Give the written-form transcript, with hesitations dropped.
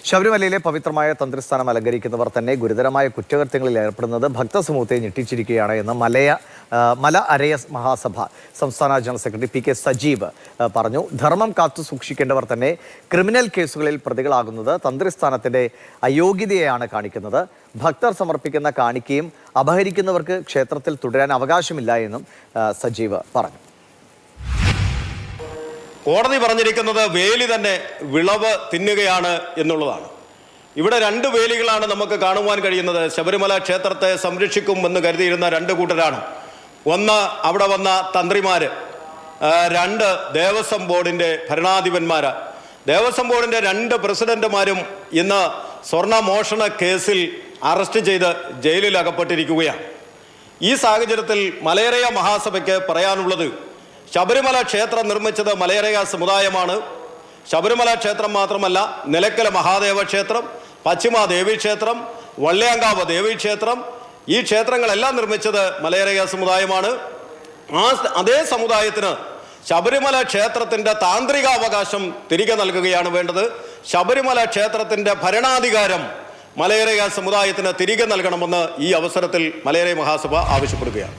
ശബരിമലയിലെ പവിത്രമായ തന്ത്രിസ്ഥാനം അലങ്കരിക്കുന്നവർ തന്നെ ഗുരുതരമായ കുറ്റകൃത്യങ്ങളിൽ ഏർപ്പെടുന്നത് ഭക്തസമൂഹത്തെ ഞെട്ടിച്ചിരിക്കുകയാണ് എന്ന് മല അരയ മഹാസഭ സംസ്ഥാന general secretary P K Sajeev പറഞ്ഞു. ധർമ്മം കാത്തു സൂക്ഷിക്കേണ്ടവർ തന്നെ ക്രിമിനൽ കേസുകളിൽ പ്രതികളാകുന്നത് തന്ത്രിസ്ഥാനത്തിന്റെ അയോഗ്യതയെയാണ് കാണിക്കുന്നത്. ഭക്തർ സമർപ്പിക്കുന്ന കാണിക്കയും അപഹരിക്കുന്നവർക്ക് ക്ഷേത്രത്തിൽ തുടരാൻ അവകാശമില്ല എന്നും സജീവ് പറഞ്ഞു. കോടതി പറഞ്ഞിരിക്കുന്നത് വേലി തന്നെ വിളവ് തിന്നുകയാണ് എന്നുള്ളതാണ്. ഇവിടെ രണ്ട് വേലികളാണ് നമുക്ക് കാണുവാൻ കഴിയുന്നത്. ശബരിമല ക്ഷേത്രത്തെ സംരക്ഷിക്കുമെന്ന് കരുതിയിരുന്ന രണ്ട് കൂട്ടരാണ്. ഒന്ന് അവിടെ വന്ന തന്ത്രിമാര്, രണ്ട് ദേവസ്വം ബോർഡിന്റെ ഭരണാധിപന്മാര്. ദേവസ്വം ബോർഡിന്റെ രണ്ട് പ്രസിഡന്റുമാരും ഇന്ന് സ്വർണ്ണമോഷണ കേസിൽ അറസ്റ്റ് ചെയ്ത് ജയിലിൽ അകപ്പെട്ടിരിക്കുകയാണ്. ഈ സാഹചര്യത്തിൽ മലയരയ മഹാസഭയ്ക്ക് പറയാനുള്ളത്, ശബരിമല ക്ഷേത്രം നിർമ്മിച്ചത് മലയരയ സമുദായമാണ്. ശബരിമല ക്ഷേത്രം മാത്രമല്ല, നിലയ്ക്കൽ മഹാദേവ ക്ഷേത്രം, പശ്ചിമ ദേവീക്ഷേത്രം, വള്ളിയാങ്കാവ് ദേവീക്ഷേത്രം, ഈ ക്ഷേത്രങ്ങളെല്ലാം നിർമ്മിച്ചത് മലയരയ സമുദായമാണ്. അതേ സമുദായത്തിന് ശബരിമല ക്ഷേത്രത്തിൻ്റെ താന്ത്രികാവകാശം തിരികെ നൽകുകയാണ് വേണ്ടത്. ശബരിമല ക്ഷേത്രത്തിൻ്റെ ഭരണാധികാരം മലയരയ സമുദായത്തിന് തിരികെ നൽകണമെന്ന് ഈ അവസരത്തിൽ മലയരയ മഹാസഭ ആവശ്യപ്പെടുകയാണ്.